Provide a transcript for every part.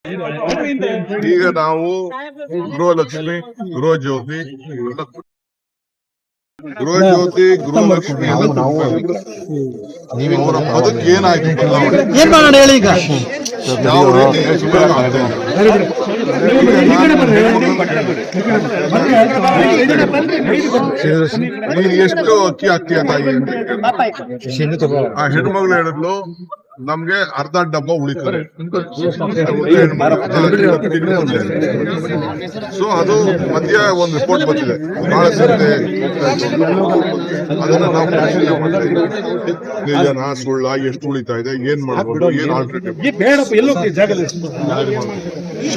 ಈಗ ನಾವು ಗೃಹಲಕ್ಷ್ಮಿ, ಗೃಹಜ್ಯೋತಿ, ಗೃಹಲಕ್ಷ್ಮಿ ಅವರ ಬದುಕು ಏನಾಯ್ತು ಬದಲಾವಣೆ, ಏನ್ ಮಾಡೋಣ ಹೇಳಿ ಈಗ. ಯಾವ ರೀತಿ ನೀನು ಎಷ್ಟು ಅಕ್ಕಿ ಹಾಕ್ತೀಯ ತಾಯಿ? ಆ ಹೆಣ್ಮಗಳು ಹೇಳಿದ್ಲು ನಮ್ಗೆ ಅರ್ಧ ಡಬ್ಬ ಉಳಿತಾರೆ. ಸೊ ಅದು ಮಧ್ಯ ಒಂದು ರಿಪೋರ್ಟ್ ಬಂದಿದೆ, ಬಹಳ ಸಂತೆ ಅದನ್ನ ನಾವು ಪರಿಶೀಲನೆ ಮಾಡ್ತಾ ಇದ್ದೀವಿ. ನಿಜನಾ ಸುಳ್ಳ, ಎಷ್ಟು ಉಳಿತಾ ಇದೆ, ಏನ್ ಮಾಡ್ಬೋದು, ಏನ್ ಆಲ್ಟರ್ನೇಟಿವ್.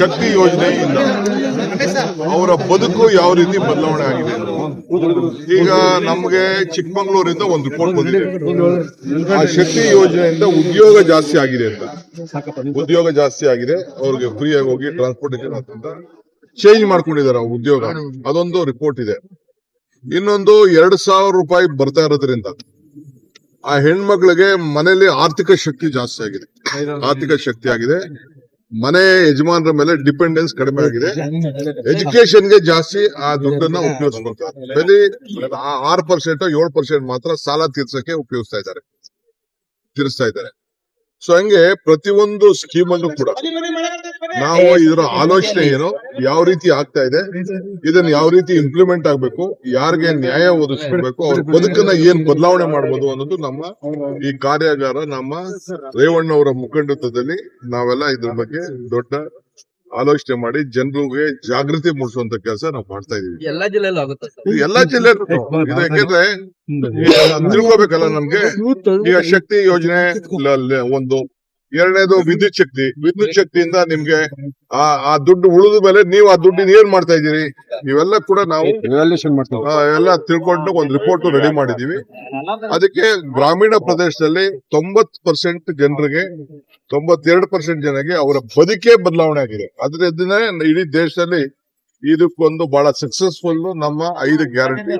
ಶಕ್ತಿ ಯೋಜನೆಯಿಂದ ಅವರ ಬದುಕು ಯಾವ ರೀತಿ ಬದಲಾವಣೆ ಆಗಿದೆ. ಈಗ ನಮ್ಗೆ ಚಿಕ್ಕಮಂಗ್ಳೂರಿಂದ ಒಂದು ರಿಪೋರ್ಟ್ ಬಂದಿದೆ, ಆ ಶಕ್ತಿ ಯೋಜನೆಯಿಂದ ಉದ್ಯೋಗ ಜಾಸ್ತಿ ಆಗಿದೆ ಅಂತ. ಉದ್ಯೋಗ ಜಾಸ್ತಿ ಆಗಿದೆ, ಅವ್ರಿಗೆ ಫ್ರೀ ಆಗಿ ಹೋಗಿ ಟ್ರಾನ್ಸ್ಪೋರ್ಟೇಷನ್ ಅಂತ ಚೇಂಜ್ ಮಾಡ್ಕೊಂಡಿದ್ದಾರೆ ಉದ್ಯೋಗ, ಅದೊಂದು ರಿಪೋರ್ಟ್ ಇದೆ. ಇನ್ನೊಂದು 2,000 ರೂಪಾಯಿ ಬರ್ತಾ ಇರೋದ್ರಿಂದ ಆ ಹೆಣ್ಮಕ್ಳಿಗೆ ಮನೆಯಲ್ಲಿ ಆರ್ಥಿಕ ಶಕ್ತಿ ಜಾಸ್ತಿ ಆಗಿದೆ, ಆರ್ಥಿಕ ಶಕ್ತಿ ಆಗಿದೆ. ಮನೆ ಯಜಮಾನರ ಮೇಲೆ ಡಿಪೆಂಡೆನ್ಸ್ ಕಡಿಮೆ ಆಗಿದೆ. ಎಜುಕೇಶನ್ಗೆ ಜಾಸ್ತಿ ಆ ದುಡ್ಡನ್ನ ಉಪಯೋಗಿಸ್ಕೊಳ್ತಾರೆ. ಬರೀ 6% 7% ಮಾತ್ರ ಸಾಲ ತೀರ್ಸಕ್ಕೆ ಉಪಯೋಗಿಸ್ತಾ ಇದ್ದಾರೆ. ಸೊ ಹಂಗೆ ಪ್ರತಿಯೊಂದು ಸ್ಕೀಮ್ ಅನ್ನು ಕೂಡ ನಾವು ಇದರ ಆಲೋಚನೆ ಏನು, ಯಾವ ರೀತಿ ಆಗ್ತಾ ಇದೆ, ಇದನ್ನ ಯಾವ ರೀತಿ ಇಂಪ್ಲಿಮೆಂಟ್ ಆಗ್ಬೇಕು, ಯಾರಿಗೆ ನ್ಯಾಯ ಒದಗಿಸ್ಬೇಕು, ಅವ್ರ ಬದುಕನ್ನ ಏನ್ ಬದಲಾವಣೆ ಮಾಡ್ಬೋದು ಅನ್ನೋದು ನಮ್ಮ ಈ ಕಾರ್ಯಾಗಾರ, ನಮ್ಮ ರೇವಣ್ಣ ಅವರ ಮುಖಂಡತ್ವದಲ್ಲಿ ನಾವೆಲ್ಲ ಇದ್ರ ಬಗ್ಗೆ ದೊಡ್ಡ ಆಲೋಚನೆ ಮಾಡಿ ಜನರಿಗೆ ಜಾಗೃತಿ ಮೂಡಿಸುವಂತ ಕೆಲಸ ನಾವು ಮಾಡ್ತಾ ಇದೀವಿ. ಎಲ್ಲಾ ಜಿಲ್ಲೆಯಲ್ಲೂ ಆಗುತ್ತೆ, ಎಲ್ಲಾ ಜಿಲ್ಲೆ ಯಾಕೆಂದ್ರೆ ತಿಳ್ಕೋಬೇಕಲ್ಲ ನಮ್ಗೆ. ಈಗ ಶಕ್ತಿ ಯೋಜನೆ ಒಂದು, ಎರಡನೇದು ವಿದ್ಯುತ್ ಶಕ್ತಿಯಿಂದ ನಿಮ್ಗೆ ಆ ದುಡ್ಡು ಉಳಿದ ಮೇಲೆ ನೀವು ಆ ದುಡ್ಡಿನ ಏನ್ ಮಾಡ್ತಾ ಇದ್ದೀರಿ, ಇವೆಲ್ಲ ಕೂಡ ನಾವು ಎಲ್ಲ ತಿಳ್ಕೊಂಡು ಒಂದು ರಿಪೋರ್ಟ್ ರೆಡಿ ಮಾಡಿದೀವಿ. ಅದಕ್ಕೆ ಗ್ರಾಮೀಣ ಪ್ರದೇಶದಲ್ಲಿ 90% ಜನರಿಗೆ, 92% ಜನರಿಗೆ ಅವರ ಬದುಕೇ ಬದಲಾವಣೆ ಆಗಿದೆ. ಅದರಿಂದ ಇಡೀ ದೇಶದಲ್ಲಿ ಇದಕ್ಕೊಂದು ಬಹಳ ಸಕ್ಸಸ್ಫುಲ್ ನಮ್ಮ 5 ಗ್ಯಾರಂಟಿ.